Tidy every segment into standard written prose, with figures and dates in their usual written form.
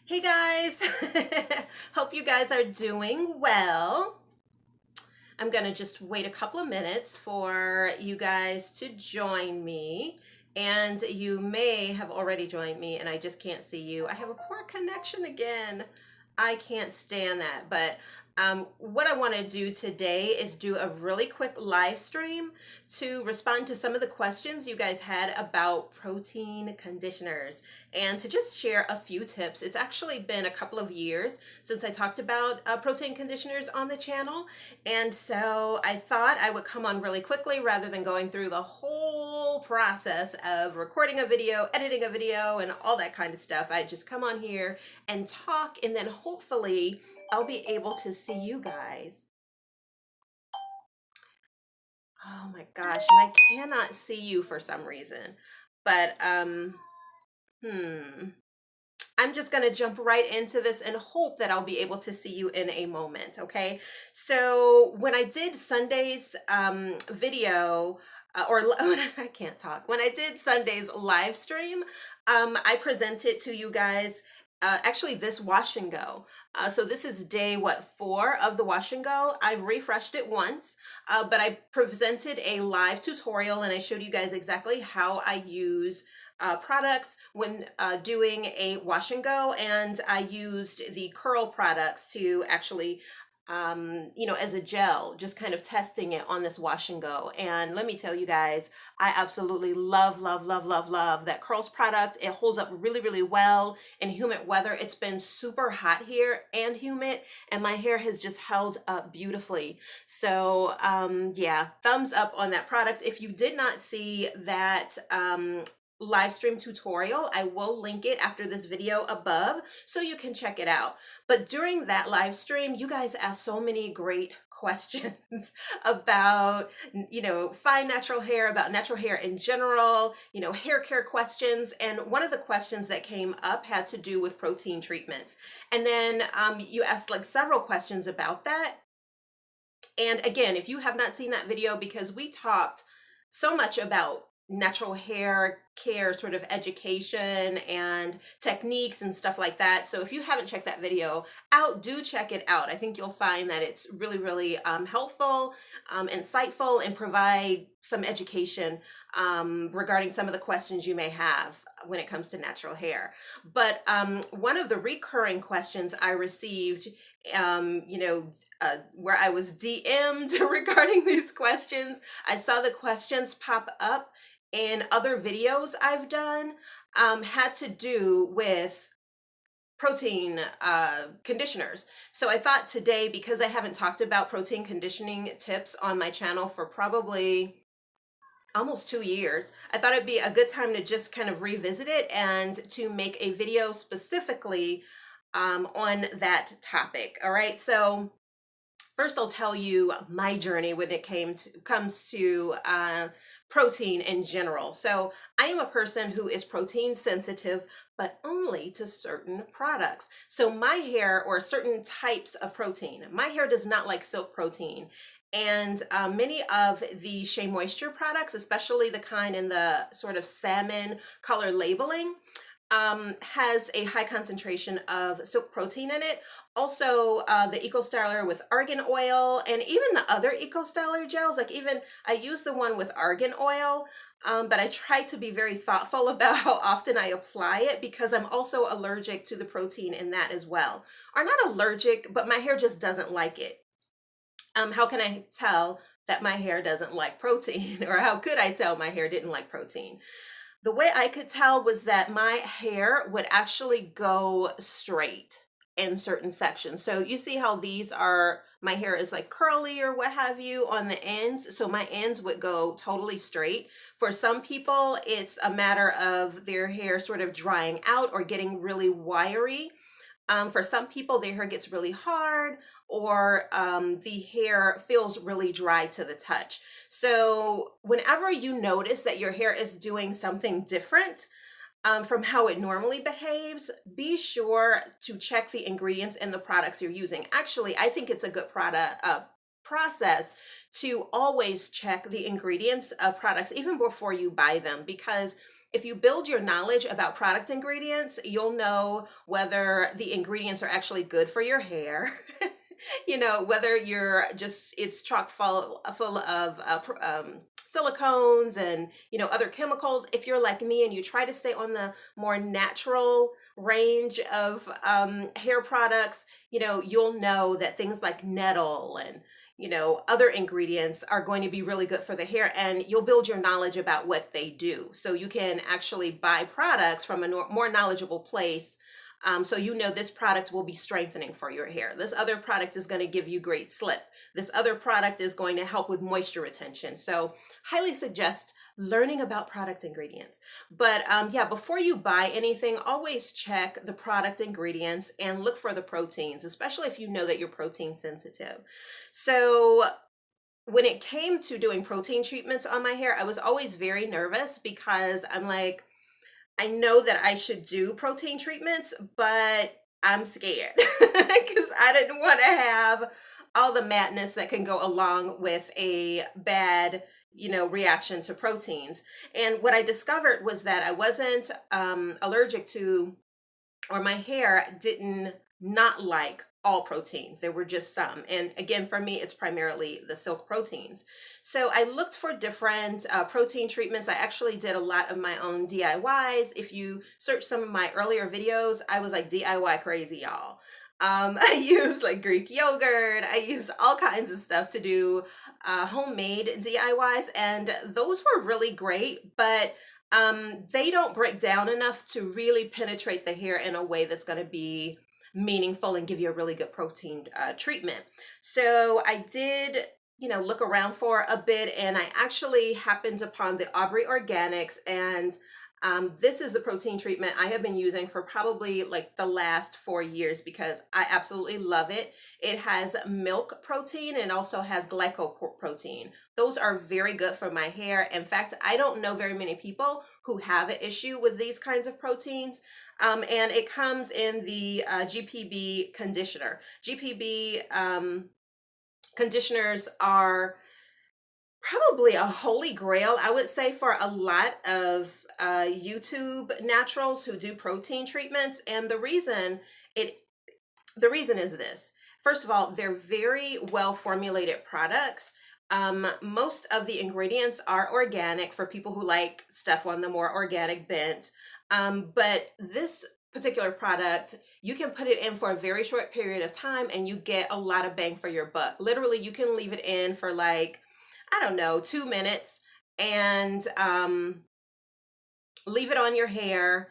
Hey guys, hope you guys are doing well. I'm gonna just wait a couple of minutes for you guys to join me. And you may have already joined me and I just can't see you. I have a poor connection again. I can't stand that. But what I want to do today is do a really quick live stream to respond to some of the questions you guys had about protein conditioners and to just share a few tips. It's actually been a couple of years since I talked about protein conditioners on the channel. And so I thought I would come on really quickly rather than going through the whole process of recording a video, editing a video, and all that kind of stuff. I just come on here and talk, and then hopefully I'll be able to see you guys. Oh my gosh, and I cannot see you for some reason. But I'm just going to jump right into this and hope that I'll be able to see you in a moment, okay? So when I did Sunday's video, I can't talk. When I did Sunday's live stream, I presented to you guys actually this wash and go. So this is day, 4 of the wash and go. I've refreshed it once, but I presented a live tutorial and I showed you guys exactly how I use products when doing a wash and go, and I used the curl products to actually as a gel, just kind of testing it on this wash and go. And let me tell you guys, I absolutely love, love, love, love, love that curls product. It holds up really, really well in humid weather. It's been super hot here and humid, and my hair has just held up beautifully. So yeah, thumbs up on that product. If you did not see that live stream tutorial, I will link it after this video above so you can check it out. But during that live stream, you guys asked so many great questions about, fine natural hair, about natural hair in general, hair care questions. And one of the questions that came up had to do with protein treatments. And then you asked like several questions about that. And again, if you have not seen that video, because we talked so much about natural hair care sort of education and techniques and stuff like that. So if you haven't checked that video out, do check it out. I think you'll find that it's really, really helpful, insightful, and provide some education regarding some of the questions you may have when it comes to natural hair. But one of the recurring questions I received, where I was DM'd regarding these questions, I saw the questions pop up in other videos I've done, had to do with protein conditioners. So I thought today, because I haven't talked about protein conditioning tips on my channel for probably almost 2 years, I thought it'd be a good time to just kind of revisit it and to make a video specifically on that topic. All right, so first I'll tell you my journey when it comes to protein in general. So I am a person who is protein sensitive, but only to certain products. So my hair, or certain types of protein, my hair does not like silk protein. And many of the Shea Moisture products, especially the kind in the sort of salmon color labeling, has a high concentration of silk protein in it. Also, the Eco Styler with argan oil, and even the other Eco Styler gels, like even I use the one with argan oil, but I try to be very thoughtful about how often I apply it, because I'm also allergic to the protein in that as well. Or not allergic, but my hair just doesn't like it. How can I tell that my hair doesn't like protein? Or how could I tell my hair didn't like protein? The way I could tell was that my hair would actually go straight in certain sections. So you see how these are, my hair is like curly or what have you on the ends. So my ends would go totally straight. For some people, it's a matter of their hair sort of drying out or getting really wiry. For some people, their hair gets really hard, or the hair feels really dry to the touch. So whenever you notice that your hair is doing something different from how it normally behaves, be sure to check the ingredients in the products you're using. Actually, I think it's a good process to always check the ingredients of products even before you buy them, because if you build your knowledge about product ingredients, you'll know whether the ingredients are actually good for your hair. Whether it's chock full of silicones and other chemicals. If you're like me and you try to stay on the more natural range of hair products, you'll know that things like nettle and other ingredients are going to be really good for the hair, and you'll build your knowledge about what they do. So you can actually buy products from a more knowledgeable place. So this product will be strengthening for your hair. This other product is going to give you great slip. This other product is going to help with moisture retention. So highly suggest learning about product ingredients. But before you buy anything, always check the product ingredients and look for the proteins, especially if you know that you're protein sensitive. So when it came to doing protein treatments on my hair, I was always very nervous because I'm like, I know that I should do protein treatments, but I'm scared because I didn't want to have all the madness that can go along with a bad, reaction to proteins. And what I discovered was that I wasn't allergic to, or my hair didn't not like all proteins. There were just some. And again, for me, it's primarily the silk proteins. So I looked for different protein treatments. I actually did a lot of my own DIYs. If you search some of my earlier videos, I was like DIY crazy, y'all. I used like Greek yogurt. I used all kinds of stuff to do homemade DIYs. And those were really great, but they don't break down enough to really penetrate the hair in a way that's going to be meaningful and give you a really good protein treatment. So I did, look around for a bit, and I actually happened upon the Aubrey Organics, and this is the protein treatment I have been using for probably like the last 4 years because I absolutely love it. It has milk protein and also has glycoprotein. Those are very good for my hair. In fact, I don't know very many people who have an issue with these kinds of proteins. And it comes in the GPB conditioner. GPB conditioners are probably a holy grail, I would say, for a lot of YouTube naturals who do protein treatments. And the reason is this. First of all, they're very well formulated products. Most of the ingredients are organic for people who like stuff on the more organic bent. But this particular product, you can put it in for a very short period of time and you get a lot of bang for your buck. Literally, you can leave it in for like, I don't know, 2 minutes and leave it on your hair.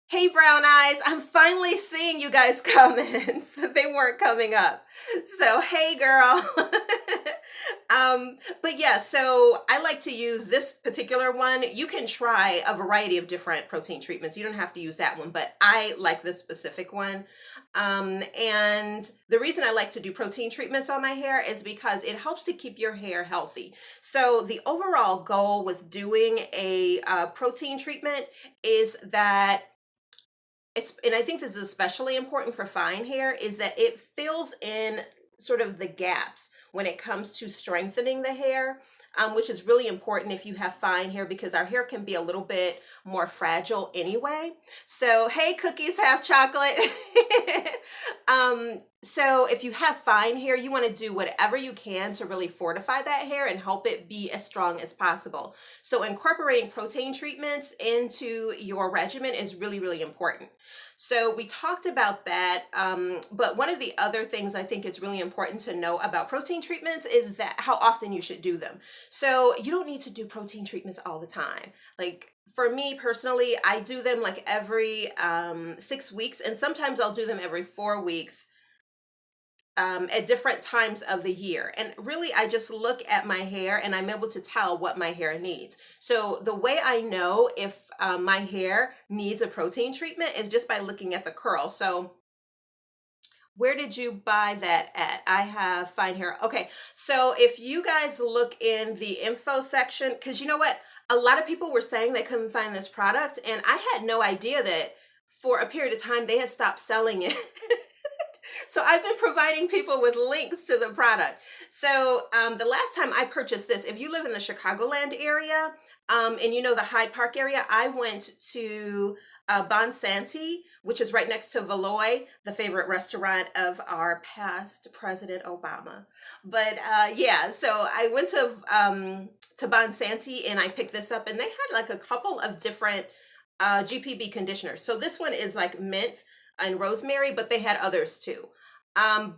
Hey, brown eyes, I'm finally seeing you guys' comments. They weren't coming up. So, hey, girl. But yeah, so I like to use this particular one. You can try a variety of different protein treatments. You don't have to use that one, but I like this specific one. And the reason I like to do protein treatments on my hair is because it helps to keep your hair healthy. So the overall goal with doing a protein treatment is that and I think this is especially important for fine hair, is that it fills in sort of the gaps when it comes to strengthening the hair, which is really important if you have fine hair because our hair can be a little bit more fragile anyway. So, hey, cookies have chocolate. So if you have fine hair, you want to do whatever you can to really fortify that hair and help it be as strong as possible. So incorporating protein treatments into your regimen is really, really important. So we talked about that, but one of the other things I think is really important to know about protein treatments is that how often you should do them. So you don't need to do protein treatments all the time. Like for me personally, I do them like every 6 weeks, and sometimes I'll do them every 4 weeks. At different times of the year. And really, I just look at my hair and I'm able to tell what my hair needs. So the way I know if my hair needs a protein treatment is just by looking at the curl. So where did you buy that at? I have fine hair. Okay, so if you guys look in the info section, because you know what? A lot of people were saying they couldn't find this product, and I had no idea that for a period of time they had stopped selling it. So I've been providing people with links to the product. So the last time I purchased this, if you live in the Chicagoland area, and you know the Hyde Park area, I went to Bonsanti, which is right next to Valois, the favorite restaurant of our past President Obama. But yeah, so I went to Bonsanti and I picked this up, and they had like a couple of different GPB conditioners. So this one is like mint and rosemary, but they had others too.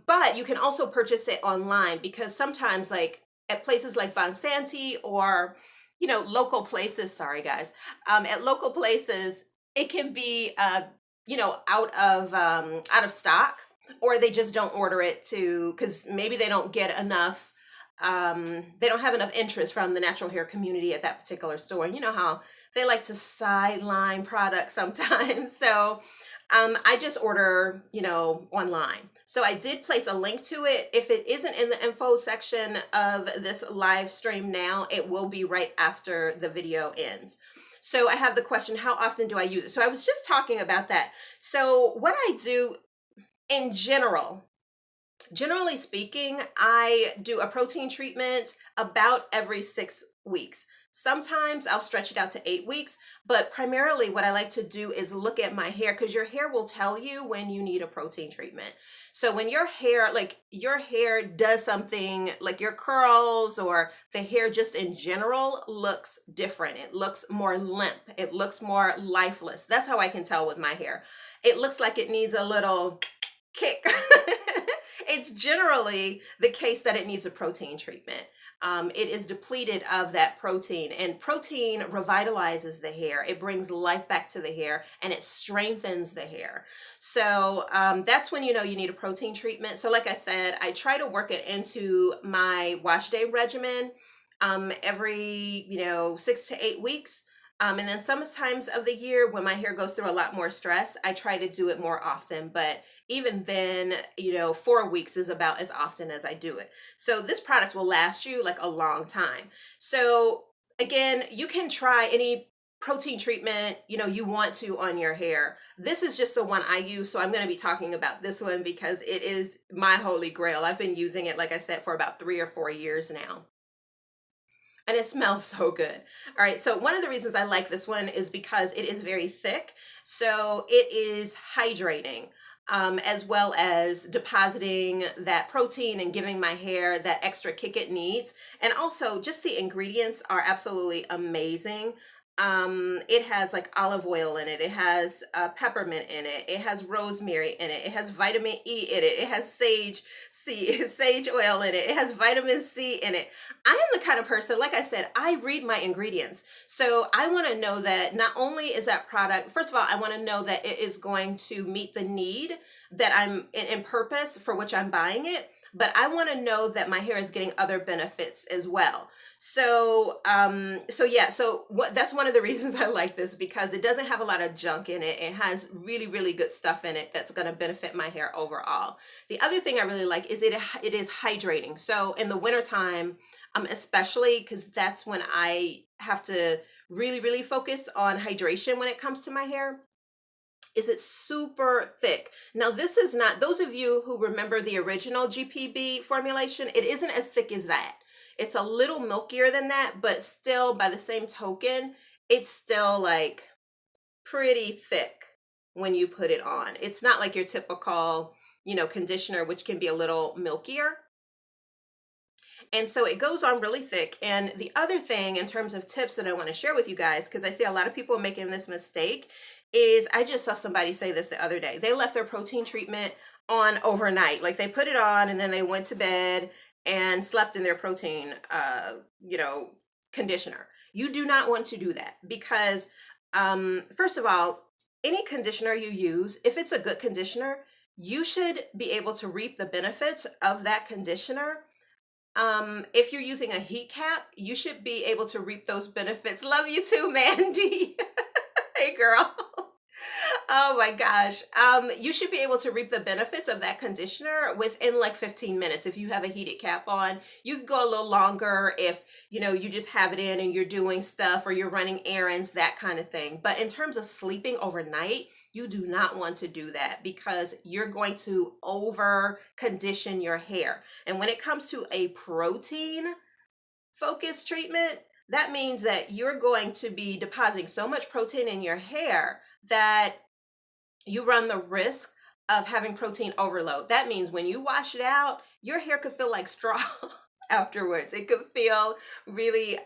But you can also purchase it online because sometimes, like at places like Bonsanti or local places. Sorry, guys. At local places, it can be out of stock, or they just don't order it to because maybe they don't get enough. They don't have enough interest from the natural hair community at that particular store. And you know how they like to sideline products sometimes. So I just order, online. So I did place a link to it. If it isn't in the info section of this live stream now, it will be right after the video ends. So I have the question, how often do I use it? So I was just talking about that. So what I do in generally speaking, I do a protein treatment about every 6 weeks. Sometimes I'll stretch it out to 8 weeks, but primarily what I like to do is look at my hair because your hair will tell you when you need a protein treatment. So when your hair does something like your curls or the hair just in general looks different. It looks more limp. It looks more lifeless. That's how I can tell with my hair. It looks like it needs a little kick. It's generally the case that it needs a protein treatment. It is depleted of that protein, and protein revitalizes the hair. It brings life back to the hair, and it strengthens the hair. So that's when you know you need a protein treatment. So like I said, I try to work it into my wash day regimen every 6 to 8 weeks. And then sometimes of the year when my hair goes through a lot more stress, I try to do it more often. But even then, 4 weeks is about as often as I do it. So this product will last you like a long time. So again, you can try any protein treatment, you want to on your hair. This is just the one I use. So I'm going to be talking about this one because it is my holy grail. I've been using it, like I said, for about 3 or 4 years now. And it smells so good. All right, so one of the reasons I like this one is because it is very thick. So it is hydrating, as well as depositing that protein and giving my hair that extra kick it needs. And also just the ingredients are absolutely amazing. It has like olive oil in it. It has peppermint in it. It has rosemary in it. It has vitamin E in it. It has sage oil in it. It has vitamin C in it. I am the kind of person, like I said, I read my ingredients. So I want to know that not only is that product, first of all, I want to know that it is going to meet the need that I'm in purpose for which I'm buying it. But I want to know that my hair is getting other benefits as well. So, that's one of the reasons I like this, because it doesn't have a lot of junk in it. It has really, really good stuff in it that's going to benefit my hair overall. The other thing I really like is it is hydrating. So in the wintertime, especially because that's when I have to really, really focus on hydration when it comes to my hair. Is it super thick? Now, this is not, those of you who remember the original GPB formulation, it isn't as thick as that. It's a little milkier than that, but still, by the same token, it's still like pretty thick when you put it on. It's not like your typical, conditioner, which can be a little milkier. And so it goes on really thick. And the other thing in terms of tips that I want to share with you guys, because I see a lot of people making this mistake, is I just saw somebody say this the other day. They left their protein treatment on overnight. Like they put it on and then they went to bed and slept in their protein, conditioner. You do not want to do that because, first of all, any conditioner you use, if it's a good conditioner, you should be able to reap the benefits of that conditioner. If you're using a heat cap, you should be able to reap those benefits. Love you too, Mandy. Hey, girl. Oh my gosh. You should be able to reap the benefits of that conditioner within like 15 minutes if you have a heated cap on. You can go a little longer if, you just have it in and you're doing stuff or you're running errands, that kind of thing. But in terms of sleeping overnight, you do not want to do that because you're going to over condition your hair. And when it comes to a protein focused treatment, that means that you're going to be depositing so much protein in your hair that you run the risk of having protein overload. That means when you wash it out, your hair could feel like straw afterwards. It could feel really,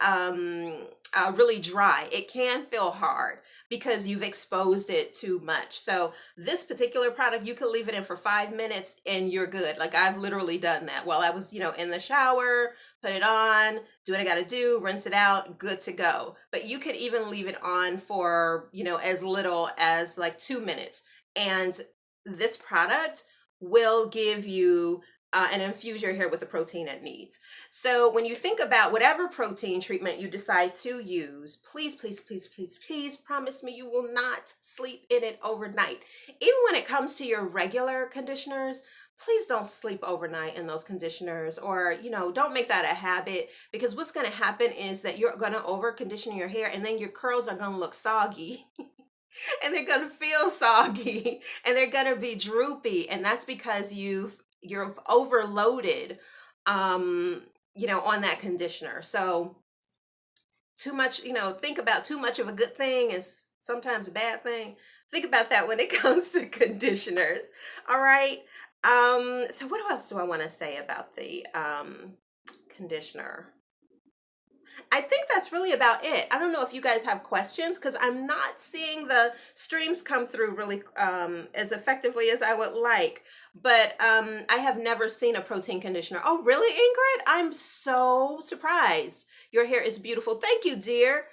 really dry. It can feel hard because you've exposed it too much. So this particular product, you can leave it in for 5 minutes and you're good. Like I've literally done that while I was, in the shower, put it on, do what I got to do, rinse it out, good to go. But you could even leave it on for, as little as like 2 minutes. And this product will give you and infuse your hair with the protein it needs. So when you think about whatever protein treatment you decide to use, please, please, please, please, please promise me you will not sleep in it overnight. Even when it comes to your regular conditioners, please don't sleep overnight in those conditioners, or, don't make that a habit, because what's going to happen is that you're going to over condition your hair and then your curls are going to look soggy. And they're going to feel soggy and they're going to be droopy, and that's because you've overloaded on that conditioner. So too much, think about too much of a good thing is sometimes a bad thing. Think about that when it comes to conditioners. All right. So what else do I want to say about the conditioner? I think that's really about it. I don't know if you guys have questions because I'm not seeing the streams come through really as effectively as I would like. But I have never seen a protein conditioner. Oh, really, Ingrid? I'm so surprised. Your hair is beautiful. Thank you, dear.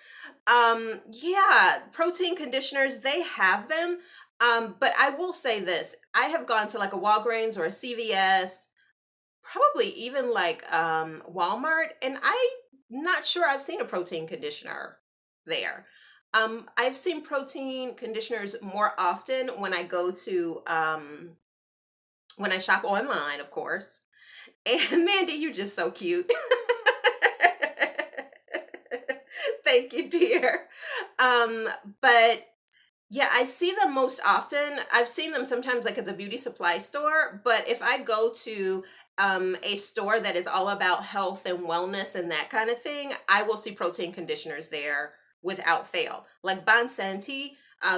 Yeah, protein conditioners, they have them. But I will say this. I have gone to like a Walgreens or a CVS, probably even like Walmart, and I'm not sure I've seen a protein conditioner there. I've seen protein conditioners more often when I go to when I shop online, of course. And Mandy, you're just so cute. Thank you, dear. But yeah, I see them most often. I've seen them sometimes like at the beauty supply store, but if I go to a store that is all about health and wellness and that kind of thing, I will see protein conditioners there without fail. Like Bonsanti,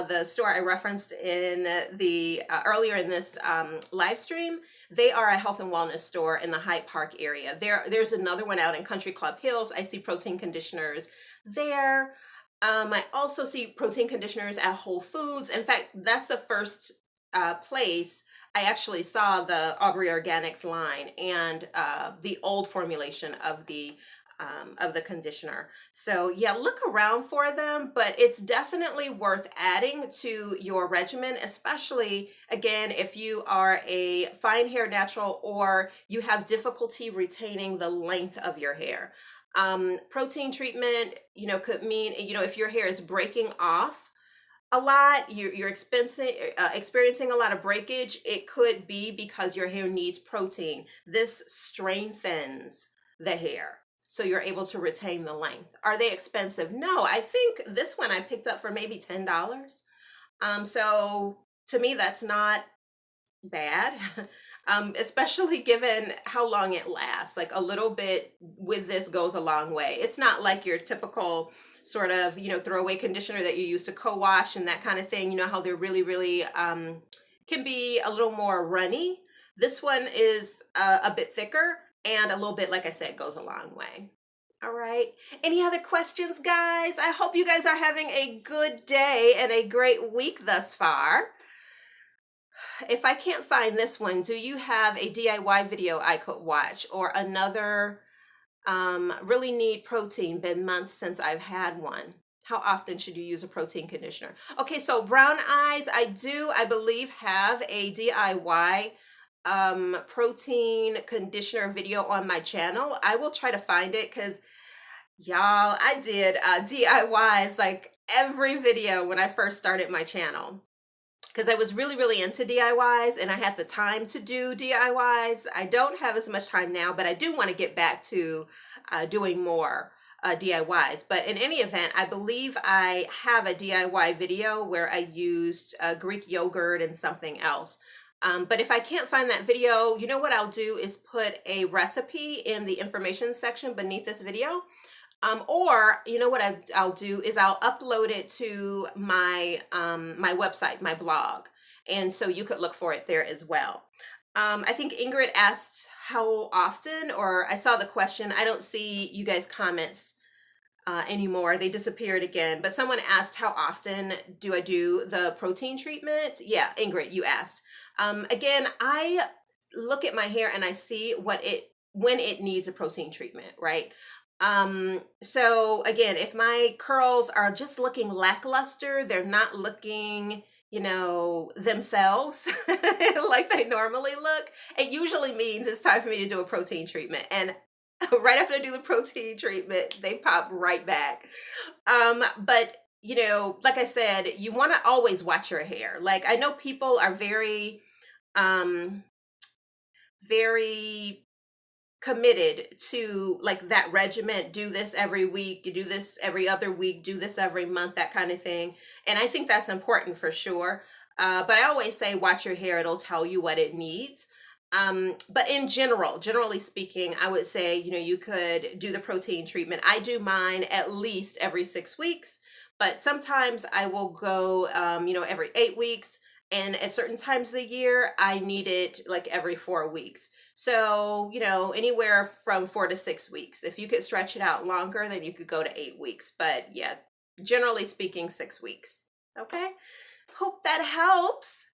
the store I referenced in the earlier in this live stream, they are a health and wellness store in the Hyde Park area. There's another one out in Country Club Hills. I see protein conditioners there. I also see protein conditioners at Whole Foods. In fact, that's the first place I actually saw the Aubrey Organics line and the old formulation of the conditioner. So yeah, look around for them, but it's definitely worth adding to your regimen, especially again if you are a fine hair natural or you have difficulty retaining the length of your hair. Protein treatment, could mean, if your hair is breaking off a lot, you're experiencing a lot of breakage, it could be because your hair needs protein. This strengthens the hair, so you're able to retain the length. Are they expensive? No, I think this one I picked up for maybe $10. So to me, that's not bad. Especially given how long it lasts. Like a little bit with this goes a long way. It's not like your typical sort of, throwaway conditioner that you use to co-wash and that kind of thing. You know how they're really, really can be a little more runny. This one is a bit thicker and a little bit, like I said, goes a long way. All right. Any other questions, guys? I hope you guys are having a good day and a great week thus far. If I can't find this one, do you have a DIY video I could watch or another really need protein? Been months since I've had one. How often should you use a protein conditioner? Okay, so Brown Eyes, I believe, have a DIY protein conditioner video on my channel. I will try to find it because, y'all, I did DIYs like every video when I first started my channel. because I was really, really into DIYs and I had the time to do DIYs. I don't have as much time now, but I do want to get back to doing more DIYs. But in any event, I believe I have a DIY video where I used Greek yogurt and something else. But if I can't find that video, you know what I'll do is put a recipe in the information section beneath this video. Or you know what I'll do is I'll upload it to my my website, my blog, and so you could look for it there as well. I think Ingrid asked how often, or I saw the question. I don't see you guys' comments anymore. They disappeared again. But someone asked, how often do I do the protein treatment? Yeah, Ingrid, you asked. Again, I look at my hair and I see when it needs a protein treatment, right? So again, if my curls are just looking lackluster, they're not looking, you know, themselves like they normally look, it usually means it's time for me to do a protein treatment. And right after I do the protein treatment, they pop right back. But you know, like I said, you want to always watch your hair. Like I know people are um, very committed to like that regimen, do this every week, you do this every other week, do this every month, that kind of thing. And I think that's important for sure. But I always say watch your hair, it'll tell you what it needs. But in general, generally speaking, I would say, you know, you could do the protein treatment. I do mine at least every 6 weeks, but sometimes I will go, you know, every 8 weeks. And at certain times of the year, I need it like every 4 weeks. So, you know, anywhere from 4 to 6 weeks. If you could stretch it out longer, then you could go to 8 weeks. But yeah, generally speaking, 6 weeks. Okay. Hope that helps.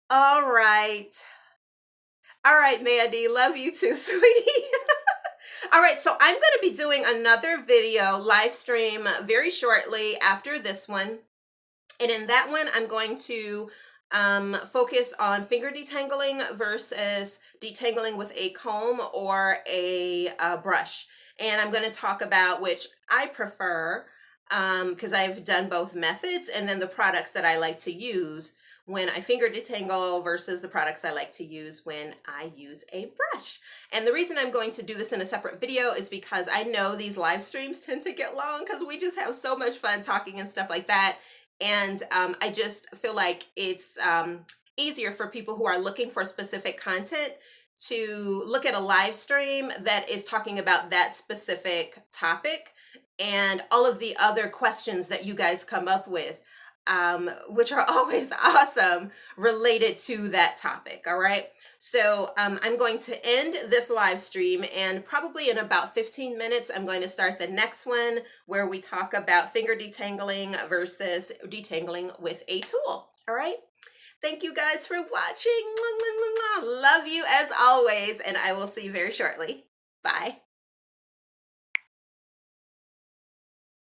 All right. All right, Mandy. Love you too, sweetie. All right, so I'm going to be doing another video live stream very shortly after this one. And in that one, I'm going to focus on finger detangling versus detangling with a comb or a brush. And I'm going to talk about which I prefer because I've done both methods, and then the products that I like to use when I finger detangle versus the products I like to use when I use a brush. And the reason I'm going to do this in a separate video is because I know these live streams tend to get long because we just have so much fun talking and stuff like that. And I just feel like it's easier for people who are looking for specific content to look at a live stream that is talking about that specific topic and all of the other questions that you guys come up with, which are always awesome related to that topic. All right. So I'm going to end this live stream, and probably in about 15 minutes, I'm going to start the next one where we talk about finger detangling versus detangling with a tool. All right. Thank you guys for watching. Love you as always, and I will see you very shortly. Bye.